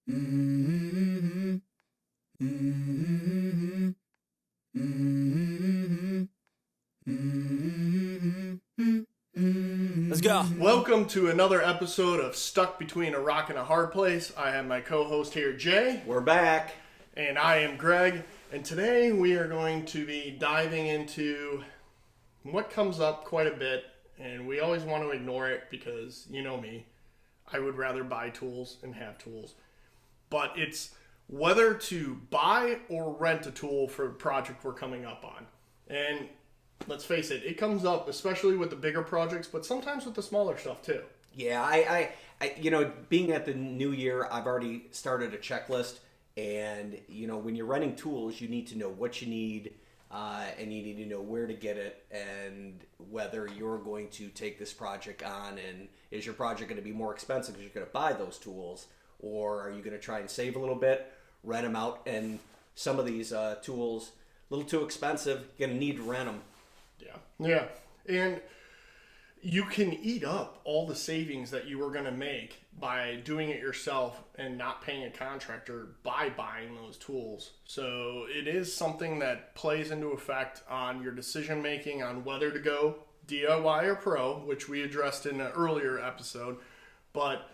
Mm-hmm. Mm-hmm. Mm-hmm. Mm-hmm. Let's go. Welcome to another episode of Stuck Between a Rock and a Hard Place. I have my co-host here, Jay, We're back. and I am Greg. And today we are going to be diving into what comes up quite a bit, and we always want to ignore it because, you know me, I would rather buy tools and have tools. But it's whether to buy or rent a tool for a project we're coming up on. And let's face it, it comes up especially with the bigger projects, but sometimes with the smaller stuff too. Yeah, being at the new year, I've already started a checklist. And, when you're renting tools, you need to know what you need, and you need to know where to get it and whether you're going to take this project on. And is your project going to be more expensive because you're going to buy those tools? Or are you going to try and save a little bit, rent them out? And some of these tools, a little too expensive, you're going to need to rent them. Yeah. And you can eat up all the savings that you were going to make by doing it yourself and not paying a contractor by buying those tools. So it is something that plays into effect on your decision making on whether to go DIY or pro, which we addressed in an earlier episode. But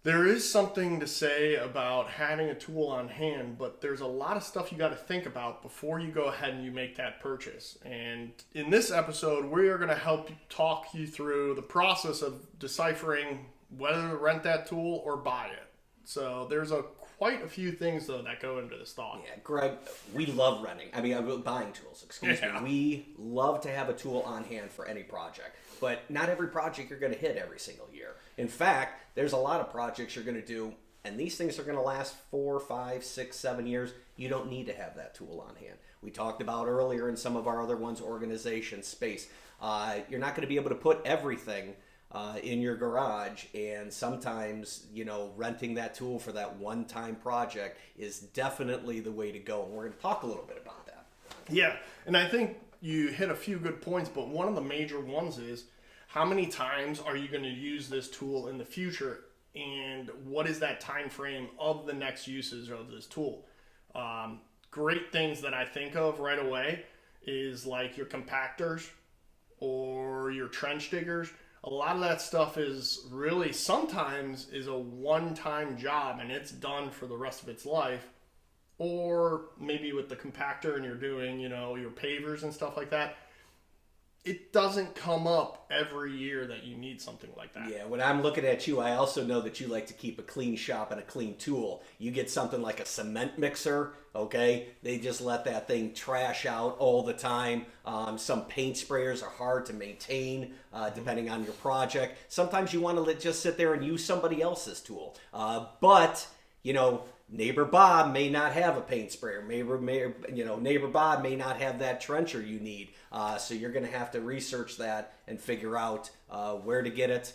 there is something to say about having a tool on hand, but there's a lot of stuff you got to think about before you go ahead and you make that purchase. And in this episode, we are going to help talk you through the process of deciphering whether to rent that tool or buy it. So there's quite a few things, though, that go into this thought. Yeah, Greg, we love renting. Buying tools, excuse me. We love to have a tool on hand for any project. But not every project you're going to hit every single year. In fact, there's a lot of projects you're going to do, and these things are going to last 4, 5, 6, 7 years. You don't need to have that tool on hand. We talked about earlier in some of our other ones, organization, space. You're not going to be able to put everything in your garage, and sometimes, renting that tool for that one-time project is definitely the way to go. And we're going to talk a little bit about that. Yeah, and I think you hit a few good points, but one of the major ones is how many times are you going to use this tool in the future, and what is that time frame of the next usage of this tool? Great things that I think of right away is like your compactors or your trench diggers. A lot of that stuff is really sometimes is a one-time job and it's done for the rest of its life. Or maybe with the compactor and you're doing, your pavers and stuff like that, it doesn't come up every year that you need something like that. Yeah, when I'm looking at you, I also know that you like to keep a clean shop and a clean tool. You get something like a cement mixer, okay? They just let that thing trash out all the time. Some paint sprayers are hard to maintain depending on your project. Sometimes you want to just sit there and use somebody else's tool. But neighbor Bob may not have a paint sprayer. Neighbor Bob may not have that trencher you need. So you're going to have to research that and figure out where to get it,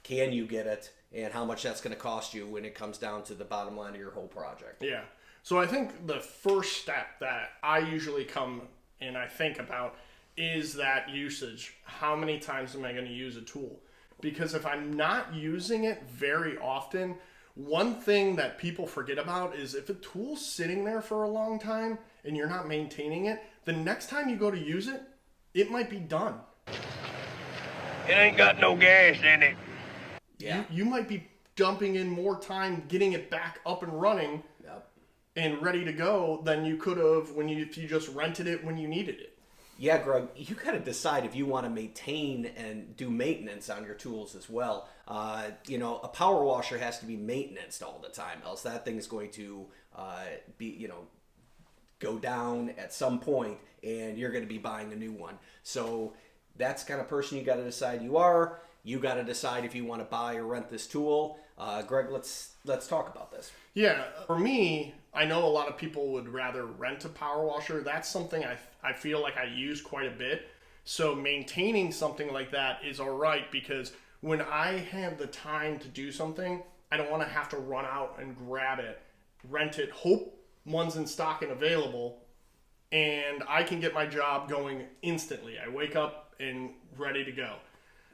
can you get it, and how much that's going to cost you when it comes down to the bottom line of your whole project. Yeah. So I think the first step that I usually come and I think about is that usage. How many times am I going to use a tool? Because if I'm not using it very often, one thing that people forget about is if a tool's sitting there for a long time and you're not maintaining it, the next time you go to use it, it might be done. It ain't got no gas in it. Yeah. You might be dumping in more time getting it back up and running and ready to go than you could have if you just rented it when you needed it. Yeah, Greg, you got to decide if you want to maintain and do maintenance on your tools as well. A power washer has to be maintained all the time, else that thing is going to go down at some point, and you're going to be buying a new one. So that's the kind of person you got to decide you are. You got to decide if you want to buy or rent this tool. Greg, let's talk about this. Yeah, for me, I know a lot of people would rather rent a power washer. That's something I feel like I use quite a bit. So maintaining something like that is all right because when I have the time to do something, I don't want to have to run out and grab it, rent it, hope one's in stock and available, and I can get my job going instantly. I wake up and ready to go.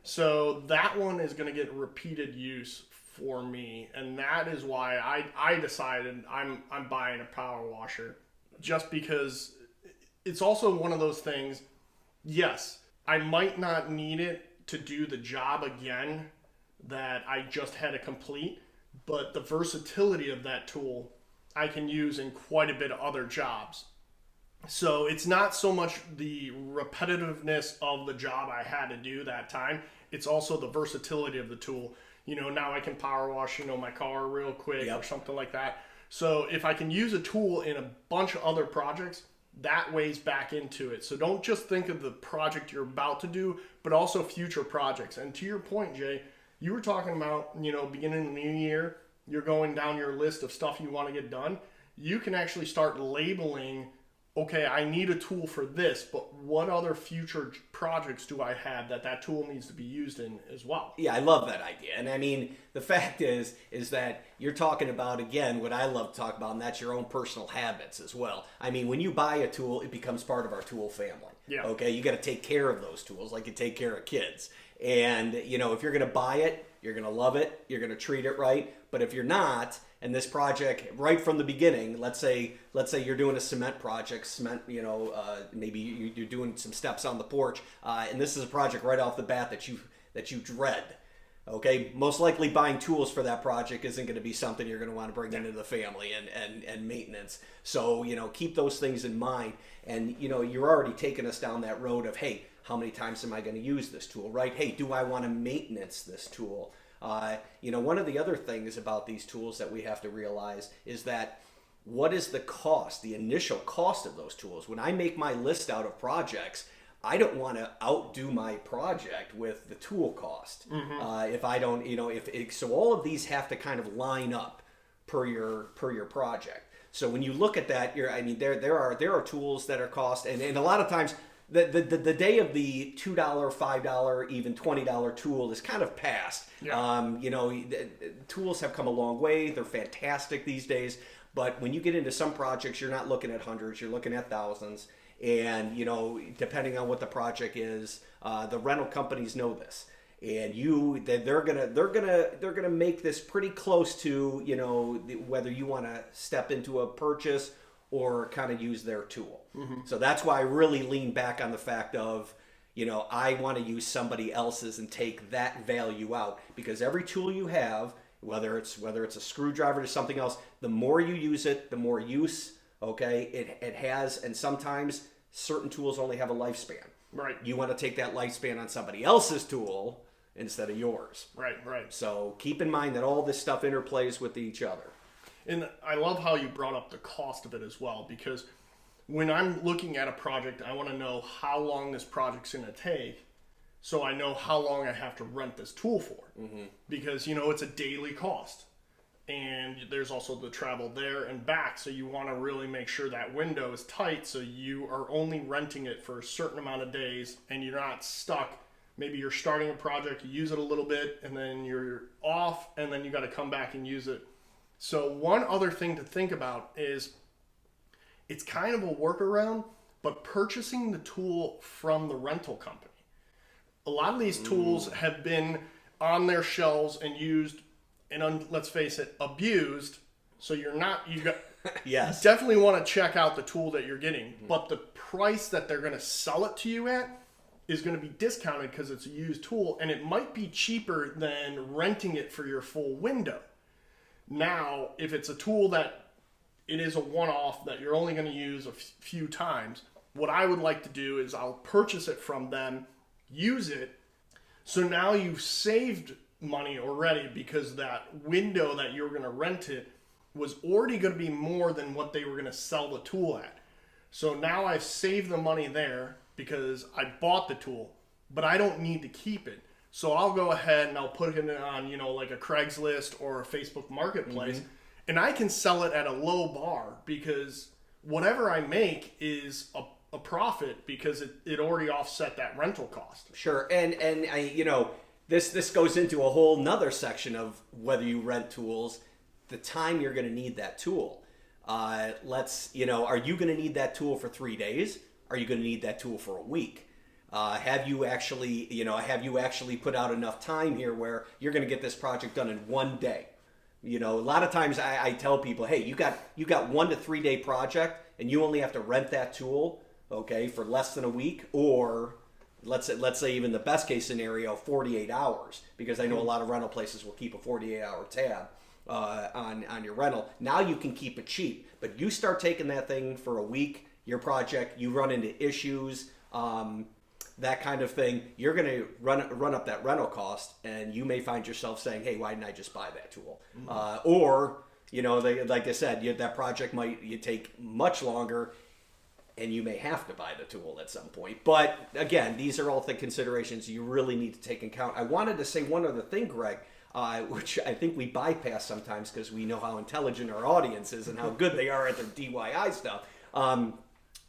So that one is going to get repeated use for me, and that is why I decided I'm buying a power washer, just because it's also one of those things. Yes, I might not need it to do the job again that I just had to complete, but the versatility of that tool I can use in quite a bit of other jobs. So it's not so much the repetitiveness of the job I had to do that time. It's also the versatility of the tool. Now I can power wash, my car real quick or something like that. So if I can use a tool in a bunch of other projects, that weighs back into it. So don't just think of the project you're about to do, but also future projects. And to your point, Jay, you were talking about, beginning of the new year, you're going down your list of stuff you want to get done. You can actually start labeling, okay, I need a tool for this, but what other future projects do I have that tool needs to be used in as well? Yeah, I love that idea. And I mean, the fact is that you're talking about, again, what I love to talk about, and that's your own personal habits as well. I mean, when you buy a tool, it becomes part of our tool family. Yeah. Okay, you got to take care of those tools like you take care of kids. And, if you're going to buy it, you're going to love it, you're going to treat it right. But if you're not, and this project right from the beginning, let's say you're doing a cement project, maybe you're doing some steps on the porch, and this is a project right off the bat that you dread. Okay, most likely buying tools for that project isn't going to be something you're going to want to bring into the family and maintenance. So keep those things in mind, and you're already taking us down that road of, hey, how many times am I going to use this tool, right? Hey, do I want to maintenance this tool? One of the other things about these tools that we have to realize is that what is the cost, the initial cost of those tools? When I make my list out of projects, I don't want to outdo my project with the tool cost. If I don't, so all of these have to kind of line up per your project. So when you look at that, there are tools that are cost, and a lot of times the day of the $2, $5, even $20 tool is kind of past. Yeah. Tools have come a long way. They're fantastic these days. But when you get into some projects, you're not looking at hundreds. You're looking at thousands. And depending on what the project is, the rental companies know this, and they're gonna make this pretty close to whether you want to step into a purchase or kind of use their tool. So that's why I really lean back on the fact of, I want to use somebody else's and take that value out, because every tool you have, whether it's a screwdriver to something else, the more you use it, the more use, okay, it has, and sometimes certain tools only have a lifespan. Right. You want to take that lifespan on somebody else's tool instead of yours. Right. So keep in mind that all this stuff interplays with each other. And I love how you brought up the cost of it as well, because when I'm looking at a project, I want to know how long this project's going to take, so I know how long I have to rent this tool for. Because, it's a daily cost. And there's also the travel there and back, so you want to really make sure that window is tight, so you are only renting it for a certain amount of days, and you're not stuck. Maybe you're starting a project, you use it a little bit, and then you're off, and then you got to come back and use it. So one other thing to think about is, it's kind of a workaround, but purchasing the tool from the rental company. A lot of these tools have been on their shelves and used, and let's face it, abused. So you Yes. definitely want to check out the tool that you're getting, but the price that they're going to sell it to you at is going to be discounted because it's a used tool, and it might be cheaper than renting it for your full window. Now, if it's a tool that it is a one-off that you're only going to use a few times, what I would like to do is I'll purchase it from them, use it, so now you've saved money already, because that window that you were going to rent it was already going to be more than what they were going to sell the tool at. So now I've saved the money there because I bought the tool, but I don't need to keep it. So I'll go ahead and I'll put it on, like a Craigslist or a Facebook Marketplace, and I can sell it at a low bar, because whatever I make is a profit, because it already offset that rental cost. Sure, and I, this goes into a whole nother section of whether you rent tools, the time you're going to need that tool. Are you going to need that tool for 3 days? Are you going to need that tool for a week? Have you actually put out enough time here where you're going to get this project done in one day? A lot of times I tell people, hey, you got 1 to 3 day project, and you only have to rent that tool, okay, for less than a week, or let's say even the best case scenario, 48 hours, because I know a lot of rental places will keep a 48-hour tab on your rental. Now you can keep it cheap, but you start taking that thing for a week, your project, you run into issues, that kind of thing, you're going to run up that rental cost, and you may find yourself saying, hey, why didn't I just buy that tool? Or, like I said, that project might take much longer, and you may have to buy the tool at some point. But again, these are all the considerations you really need to take into account. I wanted to say one other thing, Greg, which I think we bypass sometimes because we know how intelligent our audience is and how good they are at their DIY stuff, or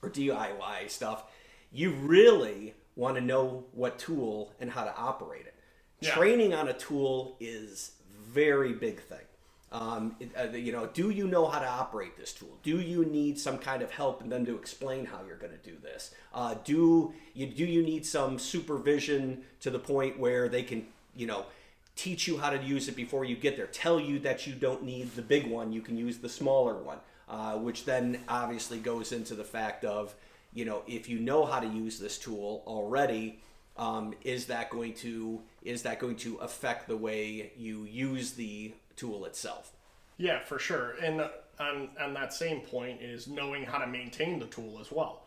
DIY stuff. You really want to know what tool and how to operate it. Yeah. Training on a tool is very big thing. Do you know how to operate this tool? Do you need some kind of help and them to explain how you're going to do this? Do you need some supervision to the point where they can, teach you how to use it before you get there? Tell you that you don't need the big one, you can use the smaller one, which then obviously goes into the fact of, if you know how to use this tool already, is that going to affect the way you use the tool itself? Yeah, for sure. And on that same point is knowing how to maintain the tool as well.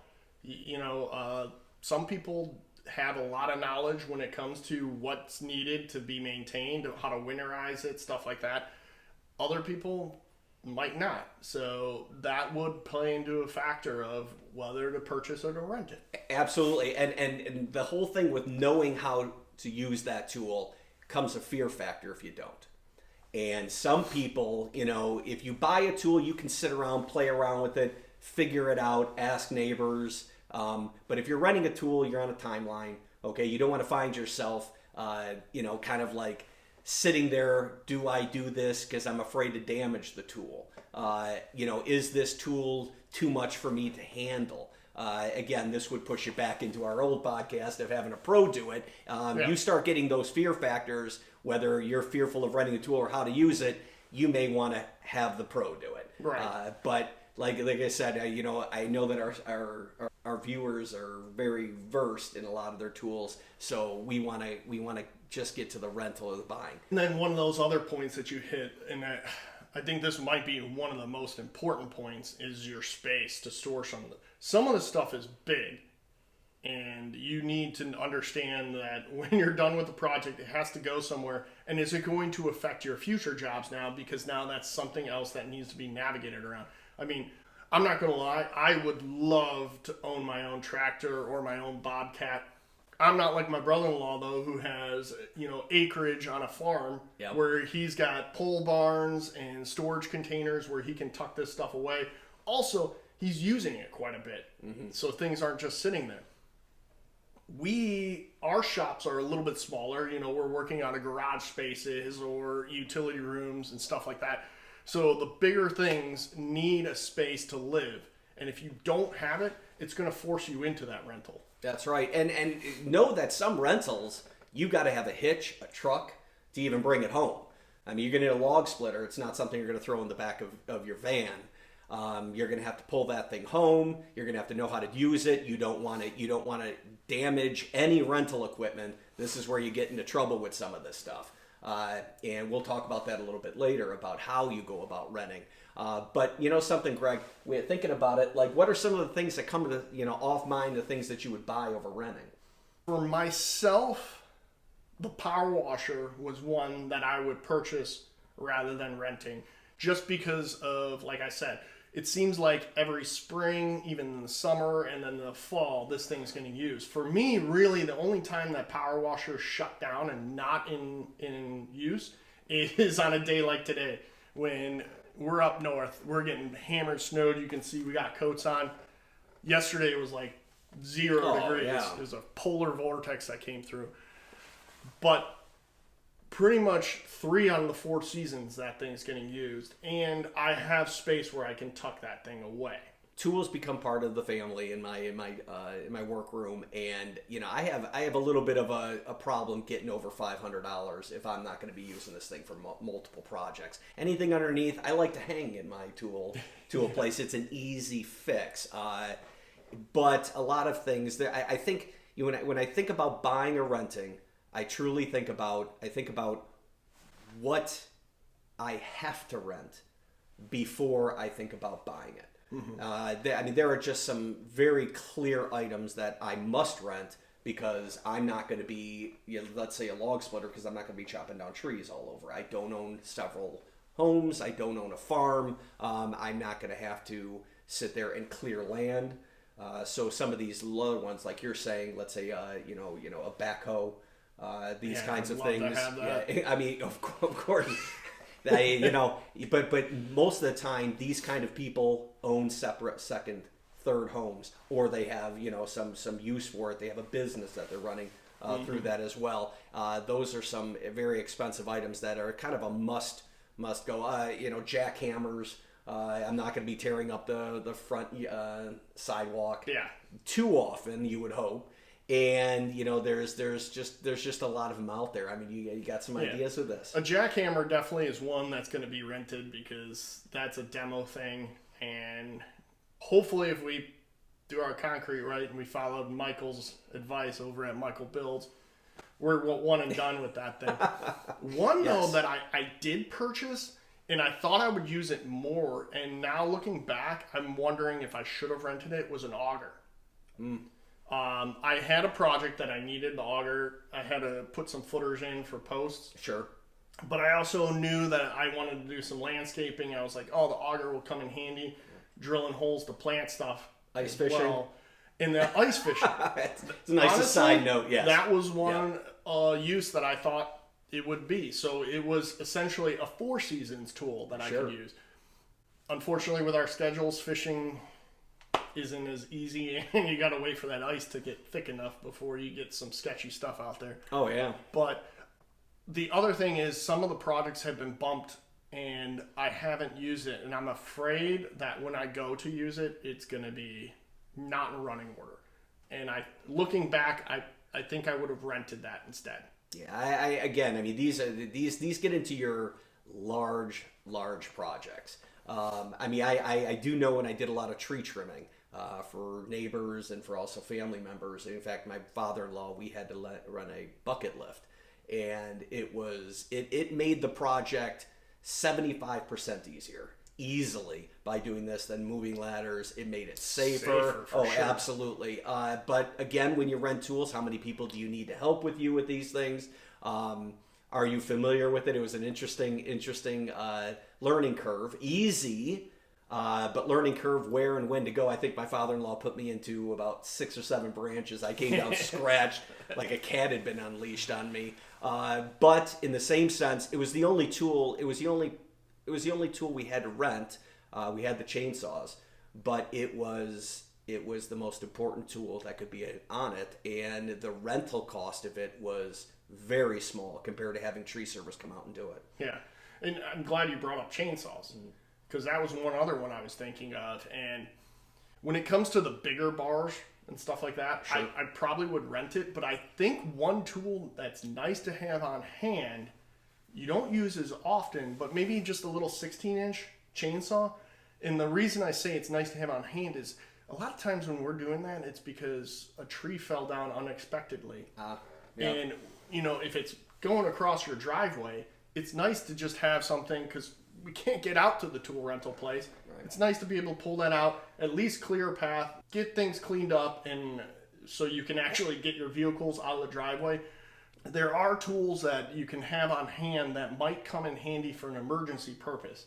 Some people have a lot of knowledge when it comes to what's needed to be maintained, how to winterize it, stuff like that. Other people might not. So that would play into a factor of whether to purchase or to rent it. Absolutely. And the whole thing with knowing how to use that tool comes a fear factor if you don't. And some people, if you buy a tool, you can sit around, play around with it, figure it out, ask neighbors. But if you're renting a tool, you're on a timeline. Okay, you don't want to find yourself, kind of like sitting there. Do I do this because I'm afraid to damage the tool? Is this tool too much for me to handle? Again, this would push you back into our old podcast of having a pro do it. You start getting those fear factors, whether you're fearful of renting a tool or how to use it, you may want to have the pro do it. Right. But like I said, I know that our viewers are very versed in a lot of their tools, so we want to just get to the rental or the buying. And then one of those other points that you hit, and I think this might be one of the most important points, is your space to store some of it. Some of the stuff is big, and you need to understand that when you're done with the project, it has to go somewhere. And is it going to affect your future jobs now? Because now that's something else that needs to be navigated around. I mean, I'm not going to lie. I would love to own my own tractor or my own Bobcat. I'm not like my brother-in-law, though, who has, acreage on a farm. Yep. Where he's got pole barns and storage containers where he can tuck this stuff away. Also, he's using it quite a bit. Mm-hmm. So things aren't just sitting there. Our shops are a little bit smaller. We're working out of garage spaces or utility rooms and stuff like that. So the bigger things need a space to live. And if you don't have it, it's going to force you into that rental. That's right. And know that some rentals, you got to have a hitch, a truck to even bring it home. I mean, you're going to need a log splitter. It's not something you're going to throw in the back of your van. You're going to have to pull that thing home. You're going to have to know how to use it. You don't want to damage any rental equipment. This is where you get into trouble with some of this stuff. And we'll talk about that a little bit later about how you go about renting. But something, Greg, we're thinking about it. Like, what are some of the things that come to off mind, the things that you would buy over renting? For myself, the power washer was one that I would purchase rather than renting, just because of, like I said, it seems like every spring, even in the summer and then the fall, this thing's getting used. For me, really, the only time that power washer is shut down and not in use is on a day like today when we're up north. We're getting hammered, snowed. You can see we got coats on. Yesterday it was like 0 degrees. Yeah. It was a polar vortex that came through. But pretty much 3 out of the 4 seasons that thing's getting used, and I have space where I can tuck that thing away. tools become part of the family in my workroom, and I have a little bit of a problem getting over $500 if I'm not going to be using this thing for multiple projects. Anything underneath, I like to hang in my tool place. It's an easy fix. But a lot of things that I think when I think about buying or renting, I truly think about what I have to rent before I think about buying it. There are just some very clear items that I must rent because I'm not going to be, let's say, a log splitter, because I'm not going to be chopping down trees all over. I don't own several homes. I don't own a farm. I'm not going to have to sit there and clear land. So some of these low ones, like you're saying, let's say, a backhoe, these kinds of things. Yeah, I mean, of course. But most of the time, these kind of people own separate second, third homes, or they have some use for it. They have a business that they're running through that as well. Those are some very expensive items that are kind of a must go. Jackhammers. I'm not going to be tearing up the front sidewalk too often, you would hope. And there's just a lot of them out there. I mean, you got some ideas with this. A jackhammer definitely is one that's going to be rented because that's a demo thing. And hopefully, if we do our concrete right and we followed Michael's advice over at Michael Builds, we're one and done with that thing. One though that I did purchase, and I thought I would use it more, and now looking back, I'm wondering if I should have rented it, was an auger. I had a project that I needed the auger. I had to put some footers in for posts. Sure. But I also knew that I wanted to do some landscaping. I was like, the auger will come in handy, drilling holes to plant stuff. Ice fishing. Well, in the ice fishing. It's a nice side note, yes. That was one use that I thought it would be. So it was essentially a Four Seasons tool that I could use. Unfortunately, with our schedules, fishing isn't as easy, and you got to wait for that ice to get thick enough before you get some sketchy stuff out there. Oh, yeah. But the other thing is some of the projects have been bumped, and I haven't used it, and I'm afraid that when I go to use it, it's going to be not in running order. And looking back, I think I would have rented that instead. Yeah, these get into your large projects. I do know when I did a lot of tree trimming for neighbors and for also family members. In fact, my father-in-law, we had to run a bucket lift, and it made the project 75% easier easily by doing this than moving ladders. It made it safer. For sure. Absolutely. But again, when you rent tools, how many people do you need to help with you with these things? Are you familiar with it? It was an interesting learning curve. Easy, but learning curve where and when to go. I think my father-in-law put me into about 6 or 7 branches. I came down scratched like a cat had been unleashed on me. But in the same sense, it was the only tool. It was the only tool we had to rent. We had the chainsaws, but it was the most important tool that could be on it, and the rental cost of it was very small compared to having tree service come out and do it. Yeah, and I'm glad you brought up chainsaws, because that was one other one I was thinking of. And when it comes to the bigger bars and stuff like that, sure. I probably would rent it. But I think one tool that's nice to have on hand, you don't use as often, but maybe just a little 16-inch chainsaw. And the reason I say it's nice to have on hand is a lot of times when we're doing that, it's because a tree fell down unexpectedly. And if it's going across your driveway, it's nice to just have something, because we can't get out to the tool rental place. Right. It's nice to be able to pull that out, at least clear a path, get things cleaned up, and so you can actually get your vehicles out of the driveway. There are tools that you can have on hand that might come in handy for an emergency purpose.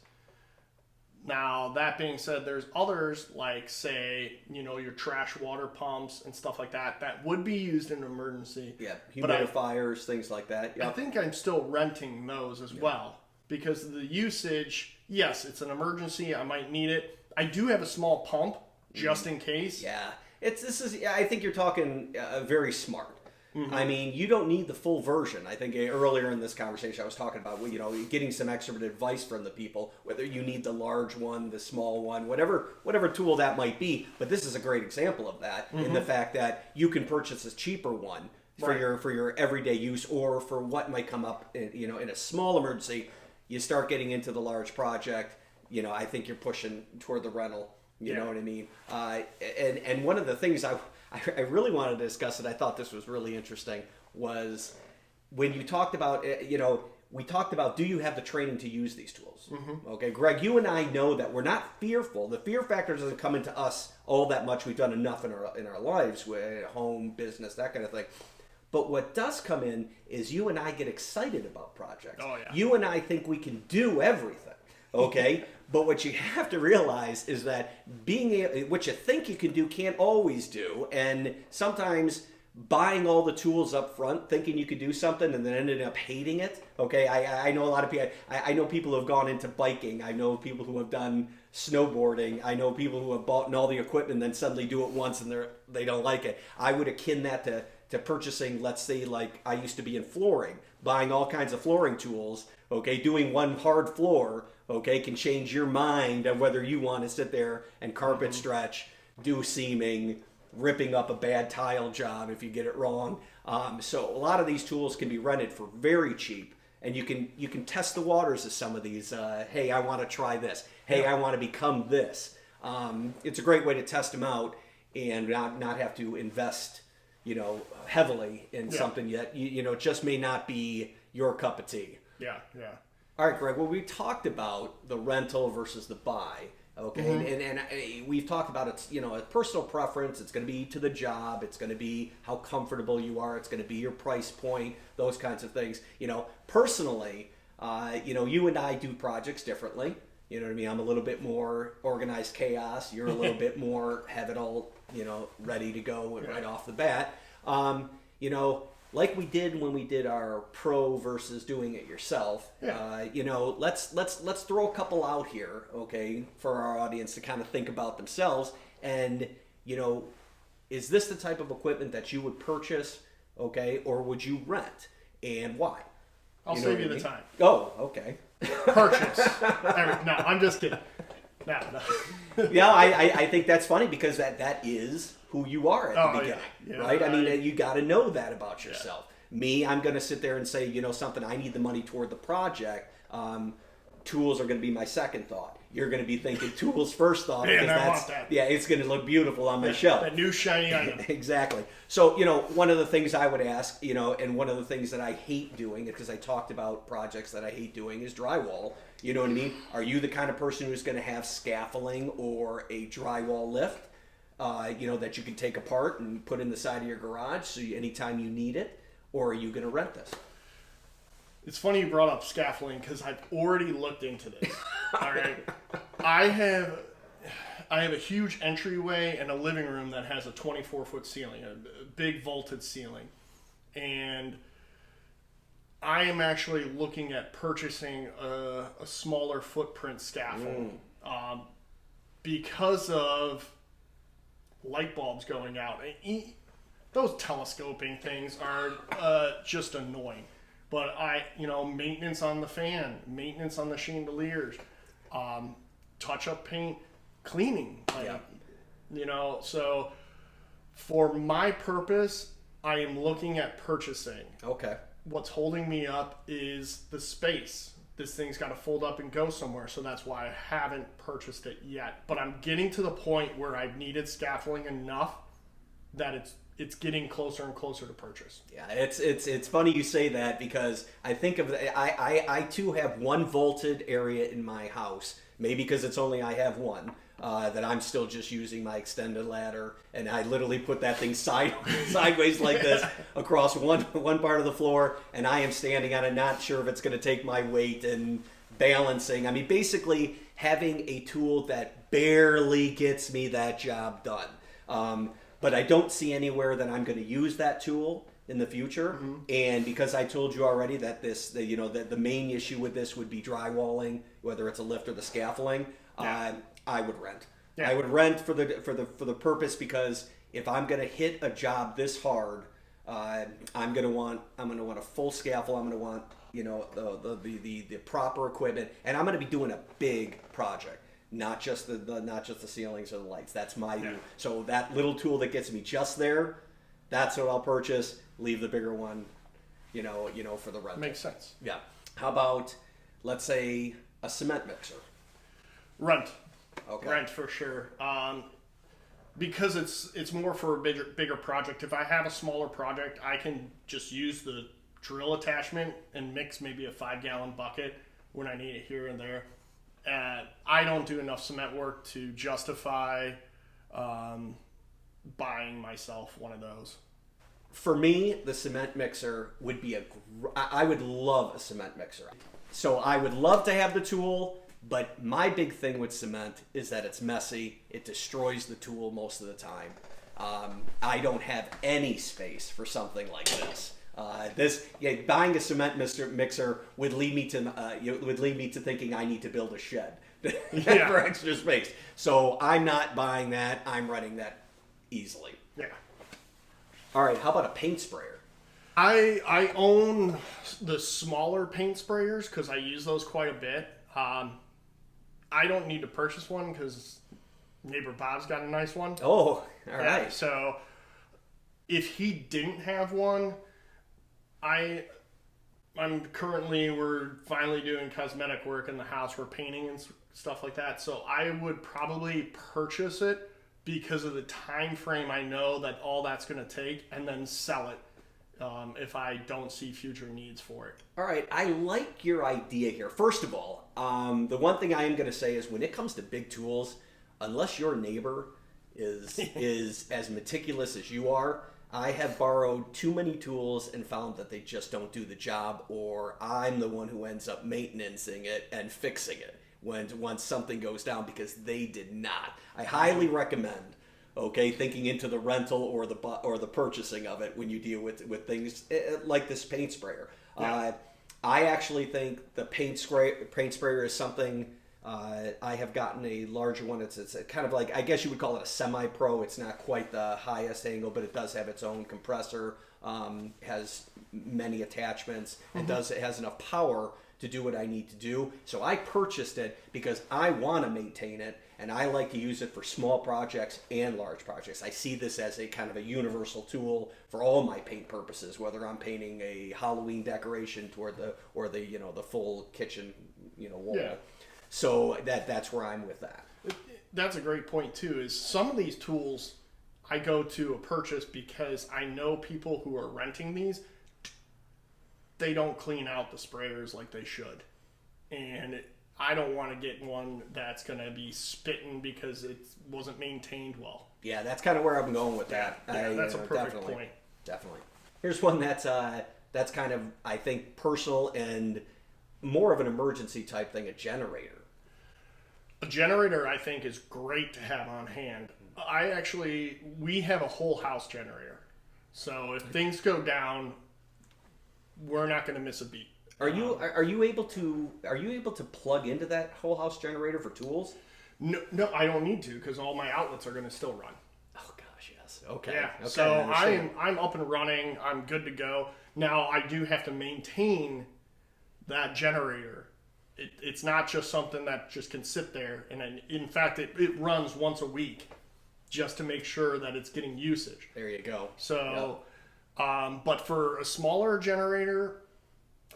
Now, that being said, there's others like, say, your trash water pumps and stuff like that would be used in an emergency. Yeah, humidifiers, things like that. Yep. I think I'm still renting those as well, because the usage, yes, it's an emergency. I might need it. I do have a small pump just in case. Yeah, I think you're talking very smart. I mean, you don't need the full version. I think earlier in this conversation I was talking about, getting some expert advice from the people, whether you need the large one, the small one, whatever tool that might be. But this is a great example of that in the fact that you can purchase a cheaper one for your everyday use, or for what might come up in a small emergency. You start getting into the large project, I think you're pushing toward the rental. You know what I mean? And one of the things I really wanted to discuss, and I thought this was really interesting, was when you talked about, we talked about, do you have the training to use these tools? Okay, Greg, you and I know that we're not fearful. The fear factor doesn't come into us all that much. We've done enough in our lives, with home, business, that kind of thing. But what does come in is you and I get excited about projects. Oh, yeah. You and I think we can do everything. Okay? But what you have to realize is that what you think you can do can't always do. And sometimes buying all the tools up front, thinking you could do something, and then ended up hating it. Okay? I know a lot of people. I know people who have gone into biking. I know people who have done snowboarding. I know people who have bought all the equipment and then suddenly do it once and they don't like it. I would akin that to purchasing, let's say, like I used to be in flooring, buying all kinds of flooring tools. Okay, doing one hard floor, okay, can change your mind of whether you want to sit there and carpet stretch, do seaming, ripping up a bad tile job if you get it wrong. So a lot of these tools can be rented for very cheap, and you can test the waters of some of these. Hey, I want to try this. Hey, I want to become this. It's a great way to test them out and not have to invest, heavily in something yet. It just may not be your cup of tea. Yeah. All right, Greg. Well, we talked about the rental versus the buy. Okay, and we've talked about it's a personal preference. It's going to be to the job. It's going to be how comfortable you are. It's going to be your price point. Those kinds of things. Personally, you and I do projects differently. You know what I mean? I'm a little bit more organized chaos. You're a little bit more have it all, ready to go right off the bat. Like we did when we did our pro versus doing it yourself. Let's throw a couple out here, okay, for our audience to kind of think about themselves. And is this the type of equipment that you would purchase, okay, or would you rent, and why? I'll save you the time. Oh, okay. Purchase. No, I'm just kidding. No. Yeah, I think that's funny because that is who you are at the beginning, yeah, right? I mean, you got to know that about yourself. Me, I'm going to sit there and say, something, I need the money toward the project. Tools are going to be my second thought. You're going to be thinking tools first thought. Man, because I want that. Yeah, it's going to look beautiful on my shelf. That new shiny item. Exactly. So, one of the things I would ask, and one of the things that I hate doing, because I talked about projects that I hate doing, is drywall. You know what I mean? Are you the kind of person who's going to have scaffolding or a drywall lift, that you can take apart and put in the side of your garage so anytime you need it? Or are you going to rent this? It's funny you brought up scaffolding because I've already looked into this. All right. I have a huge entryway and a living room that has a 24-foot ceiling, a big vaulted ceiling. And I am actually looking at purchasing a smaller footprint scaffold because of light bulbs going out. Those telescoping things are just annoying. But maintenance on the fan, maintenance on the chandeliers, touch-up paint, cleaning. So for my purpose, I am looking at purchasing. Okay. What's holding me up is the space. This thing's got to fold up and go somewhere, so that's why I haven't purchased it yet. But I'm getting to the point where I've needed scaffolding enough that it's getting closer and closer to purchase. Yeah, it's funny you say that because I think of I too have one vaulted area in my house, maybe because it's only I have one. That I'm still just using my extended ladder, and I literally put that thing sideways like this across one part of the floor, and I am standing on it, not sure if it's going to take my weight and balancing. I mean, basically having a tool that barely gets me that job done. But I don't see anywhere that I'm going to use that tool in the future. Mm-hmm. And because I told you already that the main issue with this would be drywalling, whether it's a lift or the scaffolding. I would rent. I would rent for the purpose because if I'm going to hit a job this hard, I'm gonna want a full scaffold. I'm gonna want the proper equipment, and I'm gonna be doing a big project, not just the ceilings or the lights. That's my view. So that little tool that gets me just there, that's what I'll purchase. Leave the bigger one, for the rental. Makes sense. Yeah. How about, let's say, a cement mixer? Rent. Okay. Rent for sure. Because it's more for a bigger project. If I have a smaller project, I can just use the drill attachment and mix maybe a 5-gallon bucket when I need it here and there. I don't do enough cement work to justify buying myself one of those. For me, the cement mixer would be I would love a cement mixer. So I would love to have the tool. But my big thing with cement is that it's messy. It destroys the tool most of the time. I don't have any space for something like this. Buying a cement mixer would lead me to thinking I need to build a shed for extra space. So I'm not buying that. I'm renting that easily. Yeah. All right. How about a paint sprayer? I own the smaller paint sprayers because I use those quite a bit. I don't need to purchase one because neighbor Bob's got a nice one. Oh, all right. Yeah, so if he didn't have one, we're finally doing cosmetic work in the house. We're painting and stuff like that. So I would probably purchase it because of the time frame I know that all that's going to take, and then sell it if I don't see future needs for it. All right, I like your idea here. First of all, the one thing I am going to say is when it comes to big tools, unless your neighbor is as meticulous as you are, I have borrowed too many tools and found that they just don't do the job, or I'm the one who ends up maintaining it and fixing it once something goes down because they did not. I highly recommend thinking into the rental or the purchasing of it when you deal with things like this paint sprayer. Yeah. I actually think the paint sprayer is something. I have gotten a larger one. It's kind of like, I guess you would call it a semi-pro. It's not quite the highest angle, but it does have its own compressor. Has many attachments. Mm-hmm. It has enough power to do what I need to do. So I purchased it because I want to maintain it, and I like to use it for small projects and large projects. I see this as a kind of a universal tool for all my paint purposes, whether I'm painting a Halloween decoration or the full kitchen wall. Yeah. So that's where I'm with that. That's a great point too. Is some of these tools I go to a purchase because I know people who are renting these, they don't clean out the sprayers like they should, and I don't want to get one that's going to be spitting because it wasn't maintained well. Yeah, that's kind of where I'm going with that. Yeah, that's a perfect point. Definitely. Here's one that's kind of, I think, personal and more of an emergency type thing, a generator. A generator, I think, is great to have on hand. We have a whole house generator. So if things go down, we're not going to miss a beat. Are you able to plug into that whole house generator for tools? No, I don't need to because all my outlets are going to still run. Oh gosh, yes. Okay. Yeah. Okay, so I'm up and running. I'm good to go. Now I do have to maintain that generator. It's not just something that just can sit there. And in fact, it runs once a week just to make sure that it's getting usage. There you go. So, but for a smaller generator,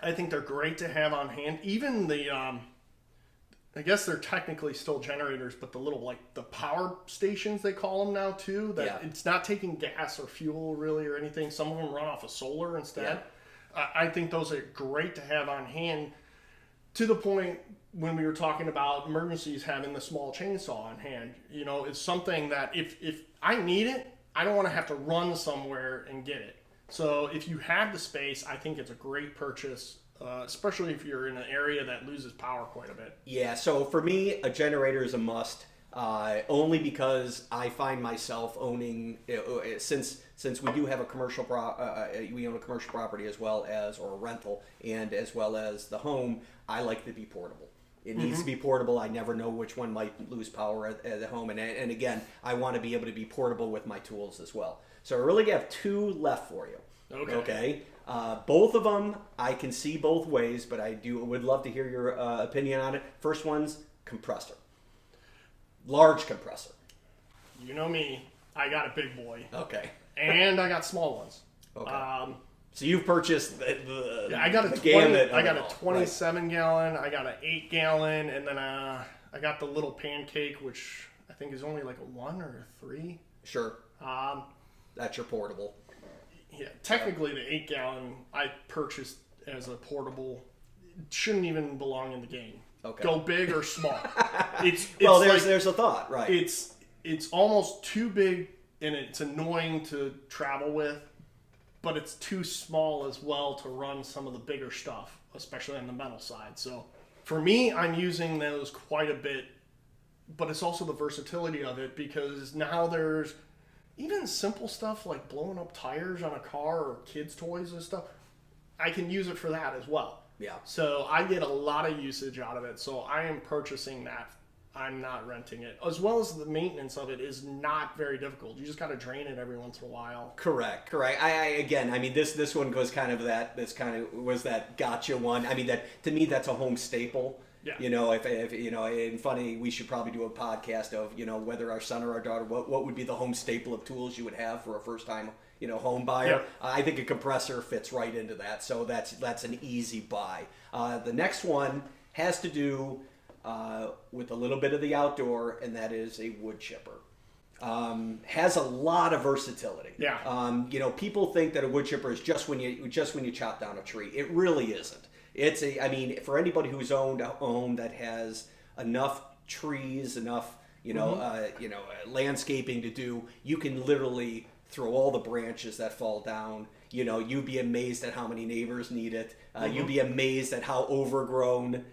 I think they're great to have on hand. Even the, I guess they're technically still generators, but the little, the power stations, they call them now too, that it's not taking gas or fuel really or anything. Some of them run off of solar instead. Yeah. I think those are great to have on hand, to the point when we were talking about emergencies, having the small chainsaw on hand. It's something that if I need it, I don't want to have to run somewhere and get it. So if you have the space, I think it's a great purchase, especially if you're in an area that loses power quite a bit. Yeah, so for me, a generator is a must, only because I find myself owning, since we do have a commercial, we own a commercial property as well as, or a rental, and as well as the home, I like to be portable. It needs to be portable. I never know which one might lose power at the home. And again, I want to be able to be portable with my tools as well. So I really have two left for you. Okay. Both of them, I can see both ways, but would love to hear your opinion on it. First one's compressor. Large compressor. You know me. I got a big boy. Okay. And I got small ones. Okay. So you've purchased the I got a the 20, gamut. I got a 27-gallon. I got an 8-gallon, and then I got the little pancake, which I think is only like a 1 or a 3. Sure. That's your portable. Yeah, technically the 8-gallon I purchased as a portable. It shouldn't even belong in the game. Okay. Go big or small. It's Well, like, there's a thought, right? It's almost too big, and it's annoying to travel with, but it's too small as well to run some of the bigger stuff, especially on the metal side. So for me, I'm using those quite a bit, but it's also the versatility of it, because now there's even simple stuff like blowing up tires on a car or kids' toys and stuff. I can use it for that as well. Yeah. So I get a lot of usage out of it. So I am purchasing that. I'm not renting it. As well as the maintenance of it is not very difficult. You just got to drain it every once in a while. Correct. I mean, this one goes kind of that. This kind of was that gotcha one. I mean, that to me, that's a home staple. Yeah. You know, if you know, and funny, we should probably do a podcast of, you know, whether our son or our daughter, what would be the home staple of tools you would have for a first time, you know, home buyer. Yeah. I think a compressor fits right into that. So that's an easy buy. The next one has to do with a little bit of the outdoor, and that is a wood chipper. Has a lot of versatility. Yeah. You know, people think that a wood chipper is just when you chop down a tree. It really isn't. I mean, for anybody who's owned a home that has enough trees, enough, landscaping to do, you can literally throw all the branches that fall down. You know, you'd be amazed at how many neighbors need it. You'd be amazed at how overgrown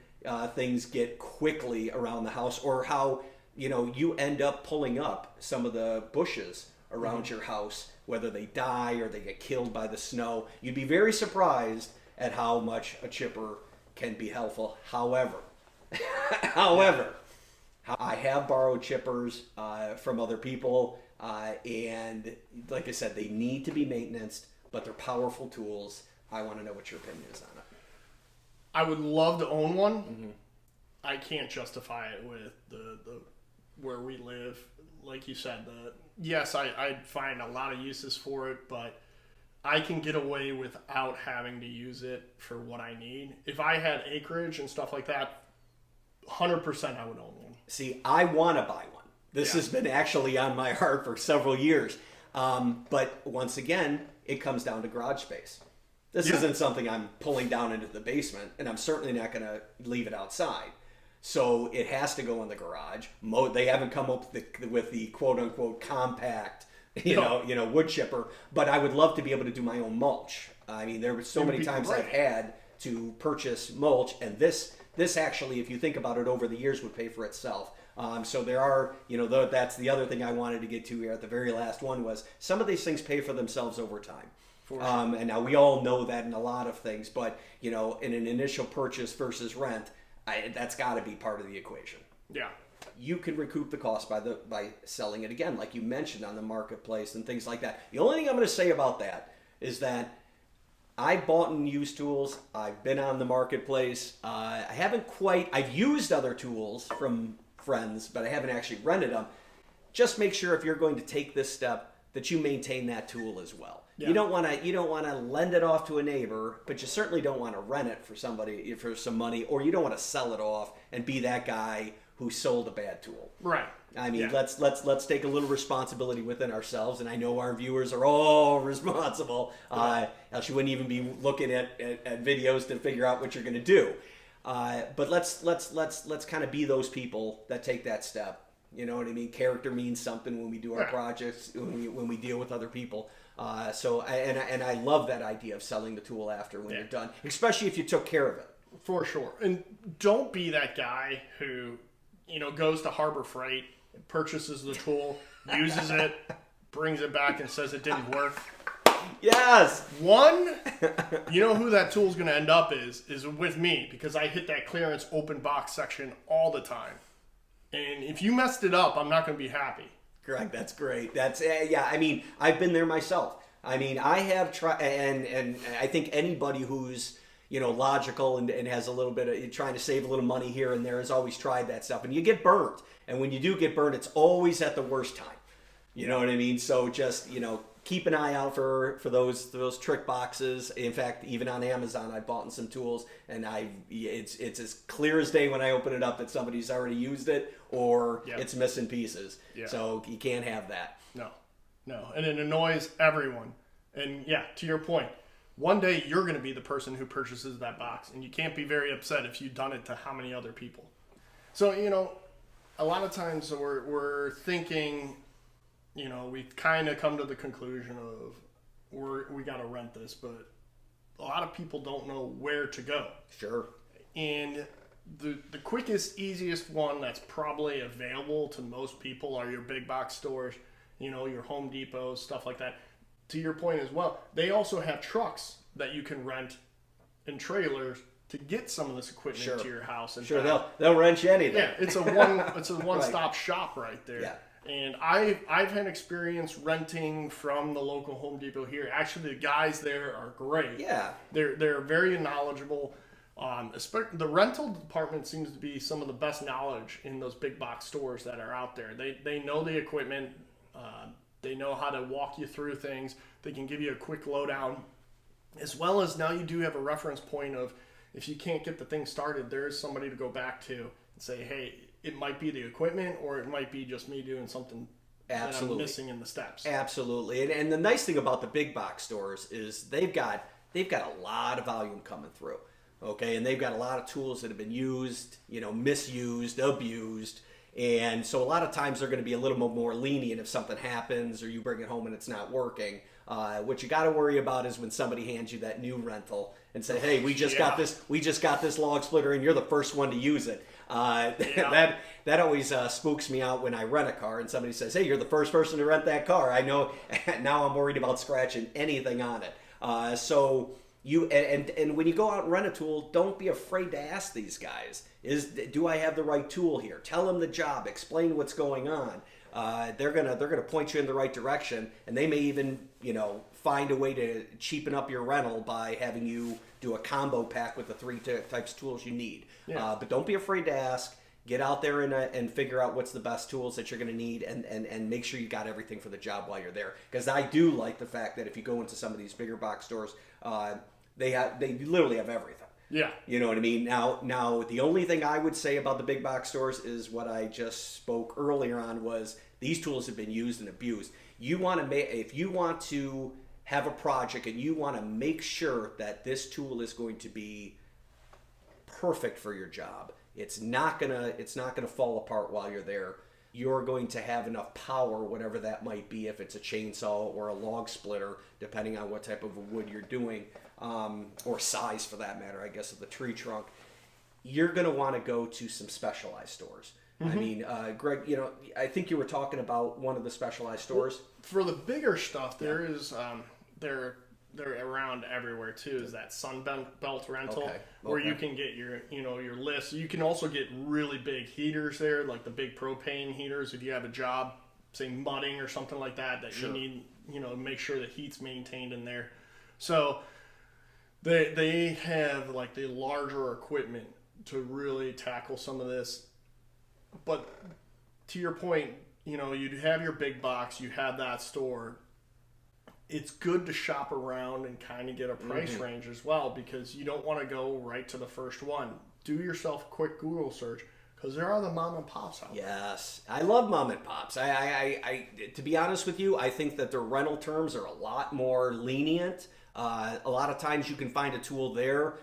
things get quickly around the house, or how, you know, you end up pulling up some of the bushes around your house, whether they die or they get killed by the snow. You'd be very surprised at how much a chipper can be helpful. However, I have borrowed chippers from other people, and like I said, they need to be maintained, but they're powerful tools. I want to know what your opinion is on it. I would love to own one. Mm-hmm. I can't justify it with the where we live. Like you said, yes, I'd find a lot of uses for it, but I can get away without having to use it for what I need. If I had acreage and stuff like that, 100% I would own one. See, I want to buy one. This has been actually on my heart for several years. But once again, it comes down to garage space. This isn't something I'm pulling down into the basement, and I'm certainly not going to leave it outside. So it has to go in the garage. They haven't come up with the quote-unquote compact, wood chipper, but I would love to be able to do my own mulch. I mean, there were so many times I've had to purchase mulch, and this actually, if you think about it, over the years would pay for itself. So there are, that's the other thing I wanted to get to here at the very last one, was some of these things pay for themselves over time. Sure. And now we all know that in a lot of things, but, in an initial purchase versus rent, that's got to be part of the equation. Yeah. You can recoup the cost by selling it again, like you mentioned, on the marketplace and things like that. The only thing I'm going to say about that is that I bought and used tools. I've been on the marketplace. I've used other tools from friends, but I haven't actually rented them. Just make sure if you're going to take this step that you maintain that tool as well. Yeah. You don't want to lend it off to a neighbor, but you certainly don't want to rent it for somebody for some money, or you don't want to sell it off and be that guy who sold a bad tool. Right. I mean, let's take a little responsibility within ourselves, and I know our viewers are all responsible. Else you wouldn't even be looking at videos to figure out what you're going to do. But let's kind of be those people that take that step. You know what I mean? Character means something when we do our projects, when we deal with other people. I love that idea of selling the tool after when you're done, especially if you took care of it. For sure. And don't be that guy who, goes to Harbor Freight, purchases the tool, uses it, brings it back and says it didn't work. Yes. One, you know who that tool's going to end up is with me, because I hit that clearance open box section all the time. And if you messed it up, I'm not going to be happy. Correct. That's great. I mean, I've been there myself. I mean, I have tried, and I think anybody who's logical and has a little bit of trying to save a little money here and there has always tried that stuff, and you get burnt. And when you do get burnt, it's always at the worst time. You know what I mean? So just keep an eye out for those trick boxes. In fact, even on Amazon, I bought some tools, and it's as clear as day when I open it up that somebody's already used it or it's missing pieces. Yeah. So you can't have that. No, and it annoys everyone. And yeah, to your point, one day you're going to be the person who purchases that box, and you can't be very upset if you've done it to how many other people. So a lot of times we're thinking. We've kind of come to the conclusion of we got to rent this, but a lot of people don't know where to go. Sure. And the quickest, easiest one that's probably available to most people are your big box stores, your Home Depots, stuff like that. To your point as well, they also have trucks that you can rent and trailers to get some of this equipment to your house. And they'll rent you anything. Yeah, it's a one-stop shop right there. Yeah. And I've had experience renting from the local Home Depot here. Actually, the guys there are great. Yeah. They're very knowledgeable. The rental department seems to be some of the best knowledge in those big box stores that are out there. They know the equipment. They know how to walk you through things. They can give you a quick lowdown. As well as now you do have a reference point of if you can't get the thing started, there is somebody to go back to and say, hey, it might be the equipment or it might be just me doing something that I'm missing in the steps. Absolutely. And the nice thing about the big box stores is they've got a lot of volume coming through. Okay, and they've got a lot of tools that have been used, misused, abused. And so a lot of times they're going to be a little bit more lenient if something happens or you bring it home and it's not working. What you got to worry about is when somebody hands you that new rental and say, "Hey, we just got this log splitter, and you're the first one to use it." That always spooks me out when I rent a car and somebody says, "Hey, you're the first person to rent that car." I know now I'm worried about scratching anything on it. So you and when you go out and rent a tool, don't be afraid to ask these guys: do I have the right tool here? Tell them the job. Explain what's going on. They're gonna point you in the right direction, and they may even find a way to cheapen up your rental by having you do a combo pack with the three types of tools you need. Yeah. But don't be afraid to ask. Get out there and figure out what's the best tools that you're going to need, and make sure you got everything for the job while you're there. Because I do like the fact that if you go into some of these bigger box stores, they literally have everything. Yeah. You know what I mean? Now the only thing I would say about the big box stores is what I just spoke earlier on was these tools have been used and abused. If you want to have a project and you want to make sure that this tool is going to be perfect for your job, it's not gonna fall apart while you're there. You're going to have enough power, whatever that might be, if it's a chainsaw or a log splitter, depending on what type of wood you're doing, or size for that matter, I guess, of the tree trunk. You're going to want to go to some specialized stores. Mm-hmm. I mean, Greg, I think you were talking about one of the specialized stores. For the bigger stuff, there is they're around everywhere too. Is that Sunbelt rental where you can get your your list. You can also get really big heaters there, like the big propane heaters. If you have a job, say mudding or something like that, you need make sure the heat's maintained in there. So they have like the larger equipment to really tackle some of this. But to your point, you'd have your big box, you have that store. It's good to shop around and kind of get a price range as well, because you don't want to go right to the first one. Do yourself a quick Google search, because there are the mom and pops out there. Yes, I love mom and pops. I to be honest with you, I think that their rental terms are a lot more lenient. A lot of times you can find a tool there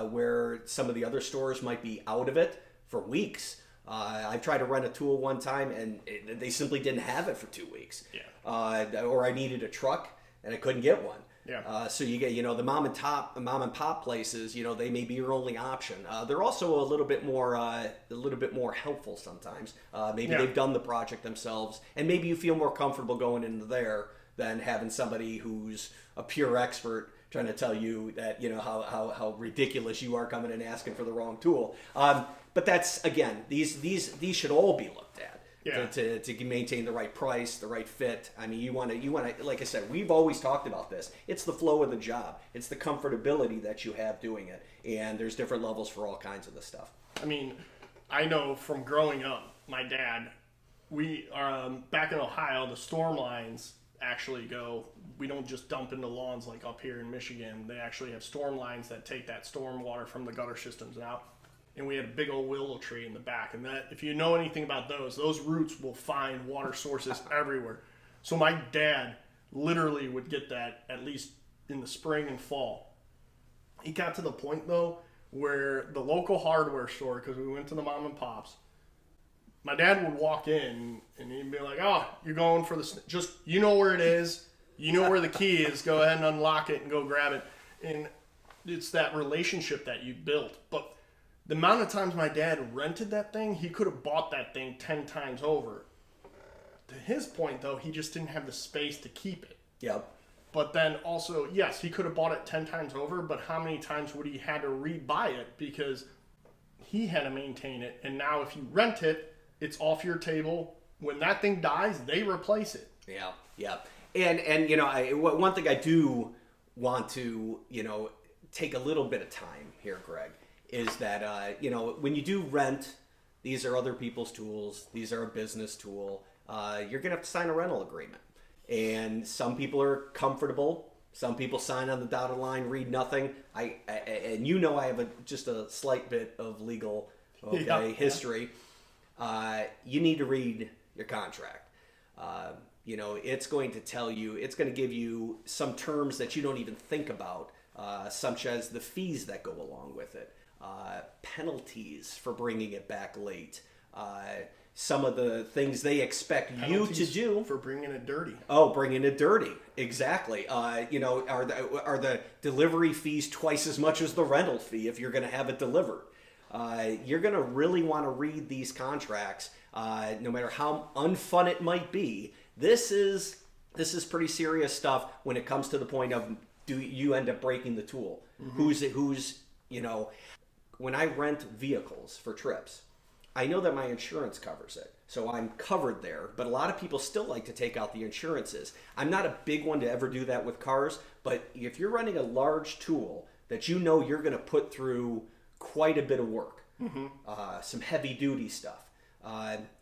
where some of the other stores might be out of it for weeks. I tried to rent a tool one time and they simply didn't have it for 2 weeks. Yeah. Or I needed a truck and I couldn't get one. Yeah. So you get, the mom and pop places, they may be your only option. They're also a little bit more helpful sometimes. Maybe they've done the project themselves, and maybe you feel more comfortable going into there than having somebody who's a pure expert trying to tell you that, how ridiculous you are coming and asking for the wrong tool. But that's, again, these should all be looked at. Yeah. to maintain the right price, the right fit. I mean, you want to, like I said, we've always talked about this. It's the flow of the job. It's the comfortability that you have doing it. And there's different levels for all kinds of this stuff. I mean, I know from growing up, my dad, we are back in Ohio, the storm lines actually go, we don't just dump into lawns like up here in Michigan. They actually have storm lines that take that storm water from the gutter systems out. And we had a big old willow tree in the back. And that, if you know anything about those roots will find water sources everywhere. So my dad literally would get that at least in the spring and fall. He got to the point, though, where the local hardware store, because we went to the mom and pops, my dad would walk in and he'd be like, oh, you're going for the, just, you know where it is. You know where the key is. Go ahead and unlock it and go grab it. And it's that relationship that you built. But the amount of times my dad rented that thing, he could have bought that thing 10 times over. To his point, though, he just didn't have the space to keep it. Yep. But then also, yes, he could have bought it 10 times over, but how many times would he had to rebuy it because he had to maintain it? And now if you rent it, it's off your table. When that thing dies, they replace it. Yeah, yeah. And you know, one thing I do want to, you know, take a little bit of time here, Greg, is that, you know, when you do rent, these are other people's tools. These are a business tool. You're going to have to sign a rental agreement. And some people are comfortable. Some people sign on the dotted line, read nothing. And you know I have just a slight bit of legal history. You need to read your contract. You know, it's going to tell you, it's going to give you some terms that you don't even think about, such as the fees that go along with it. Penalties for bringing it back late, some of the things they expect penalties you to do for bringing it dirty. Oh, bringing it dirty, exactly. You know, are the delivery fees twice as much as the rental fee if you're going to have it delivered? You're going to really want to read these contracts, no matter how unfun it might be. This is pretty serious stuff when it comes to the point of do you end up breaking the tool? Mm-hmm. Who's you know. When I rent vehicles for trips, I know that my insurance covers it. So I'm covered there, but a lot of people still like to take out the insurances. I'm not a big one to ever do that with cars, but if you're running a large tool that you know you're going to put through quite a bit of work, some heavy duty stuff,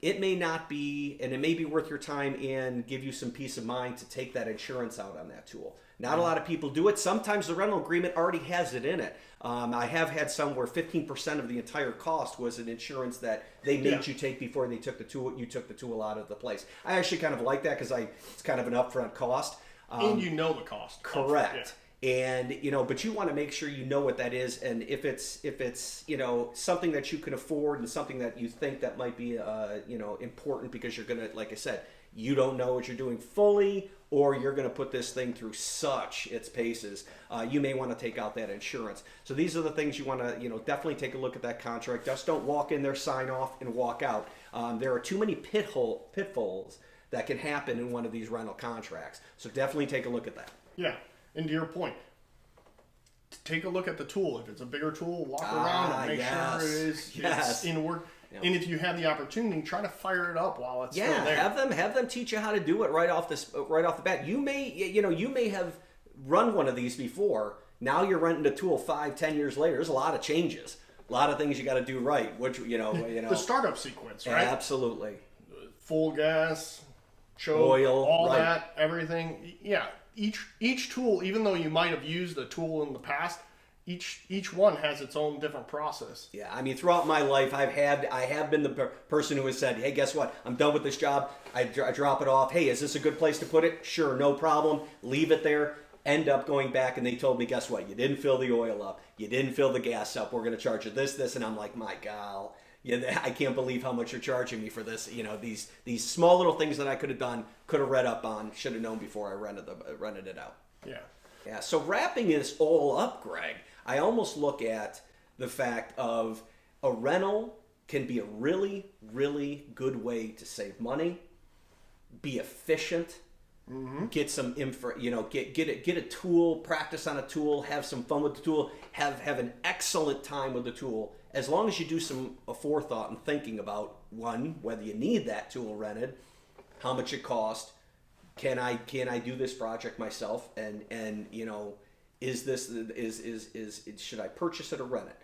it may not be, and it may be worth your time and give you some peace of mind to take that insurance out on that tool. Not a lot of people do it. Sometimes the rental agreement already has it in it. I have had some where 15% of the entire cost was an insurance that they made you take before they took the tool. You took the tool out of the place. I actually kind of like that because it's kind of an upfront cost. And you know the cost. Correct. And you know, but you want to make sure you know what that is, and if it's you know something that you can afford and something that you think that might be you know important because you're gonna, like I said, you don't know what you're doing fully, or you're going to put this thing through such its paces, you may want to take out that insurance. So these are the things you want to, you know, definitely take a look at that contract. Just don't walk in there, sign off, and walk out. There are too many pitfalls that can happen in one of these rental contracts. So definitely take a look at that. Yeah, and to your point, take a look at the tool. If it's a bigger tool, walk around and make sure it's in work. Yep. And if you have the opportunity, try to fire it up while it's still there. have them teach you how to do it right off the bat. You may have run one of these before. Now you're renting a tool 5-10 years later. There's a lot of changes, a lot of things you got to do right. Which the startup sequence, right? Absolutely. Full gas, choke, oil, all that, everything. Yeah, each tool, even though you might have used a tool in the past, each one has its own different process. Yeah, I mean, throughout my life, I have been the person who has said, "Hey, guess what? I'm done with this job. I drop it off. Hey, is this a good place to put it? Sure, no problem. Leave it there." End up going back, and they told me, "Guess what? You didn't fill the oil up. You didn't fill the gas up. We're going to charge you this," and I'm like, "My God, yeah, I can't believe how much you're charging me for this." You know, these small little things that I could have done, could have read up on, should have known before I rented it out. Yeah. Yeah. So wrapping this all up, Greg, I almost look at the fact of a rental can be a really, really good way to save money, be efficient, Get some info, get a tool, practice on a tool, have some fun with the tool, have an excellent time with the tool. As long as you do some forethought and thinking about, one, whether you need that tool rented, how much it costs, can I do this project myself, and is should I purchase it or rent it?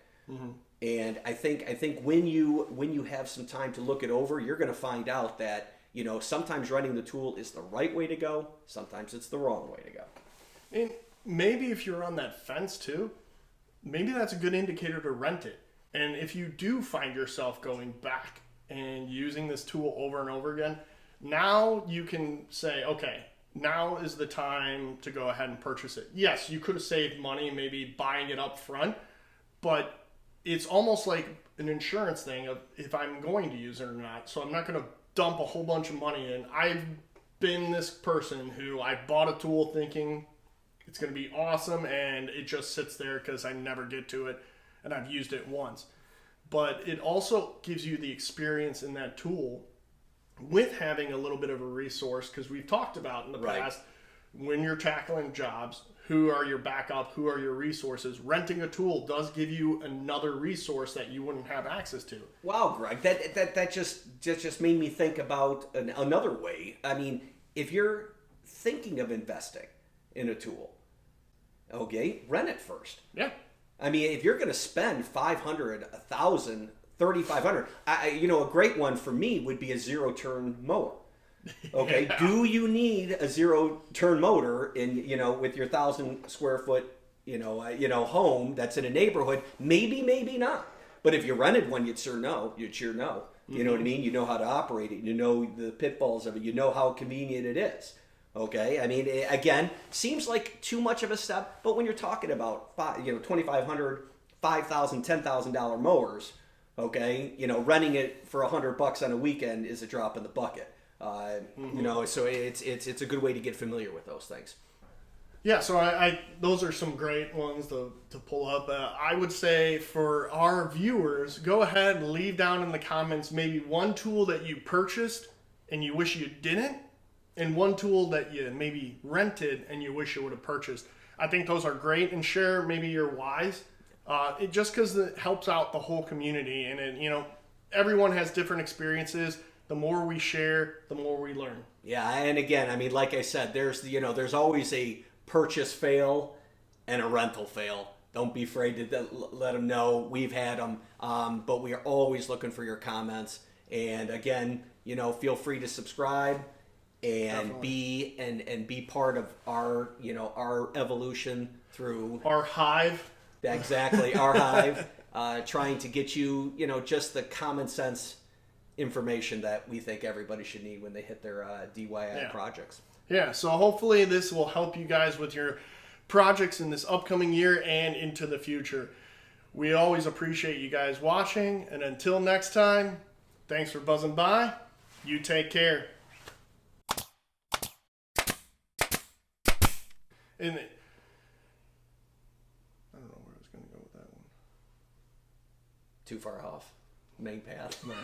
And I think when you have some time to look it over, you're going to find out that sometimes renting the tool is the right way to go, sometimes it's the wrong way to go. And maybe if you're on that fence too, maybe that's a good indicator to rent it. And if you do find yourself going back and using this tool over and over again, now you can say, okay, now is the time to go ahead and purchase it. Yes, you could have saved money maybe buying it up front, but it's almost like an insurance thing of if I'm going to use it or not. So I'm not going to dump a whole bunch of money in. I've been this person who I bought a tool thinking it's going to be awesome, and it just sits there because I never get to it, and I've used it once. But it also gives you the experience in that tool with having a little bit of a resource, because we've talked about in the past, when you're tackling jobs, who are your backup, who are your resources. Renting a tool does give you another resource that you wouldn't have access to. Wow, Greg, that just made me think about another way. I mean, if you're thinking of investing in a tool, okay, rent it first. Yeah. I mean, if you're going to spend $500, $1,000, $3,500, a great one for me would be a zero-turn mower. Okay, yeah. Do you need a zero-turn motor in with your 1,000 square foot home that's in a neighborhood? Maybe not. But if you rented one, you'd sure know. You know what I mean? You know how to operate it. You know the pitfalls of it. You know how convenient it is. Okay, I mean, again, seems like too much of a step, but when you're talking about $2,500, $5,000, $10,000 mowers, okay, renting it for $100 on a weekend is a drop in the bucket. So it's a good way to get familiar with those things. Yeah, so I those are some great ones to pull up. I would say for our viewers, go ahead and leave down in the comments maybe one tool that you purchased and you wish you didn't, and one tool that you maybe rented and you wish you would have purchased. I think those are great, and share maybe your whys. Just because it helps out the whole community, and everyone has different experiences. The more we share, the more we learn. Yeah, and again, I mean, like I said, there's always a purchase fail and a rental fail. Don't be afraid to let them know. We've had them, but we are always looking for your comments. And again, feel free to subscribe and be part of our our evolution through our hive. Exactly, our hive, trying to get you just the common sense information that we think everybody should need when they hit their DIY projects. Yeah, so hopefully this will help you guys with your projects in this upcoming year and into the future. We always appreciate you guys watching, and until next time, thanks for buzzing by. You take care. And I don't know where I was going to go with that one. Too far off. Main path. No.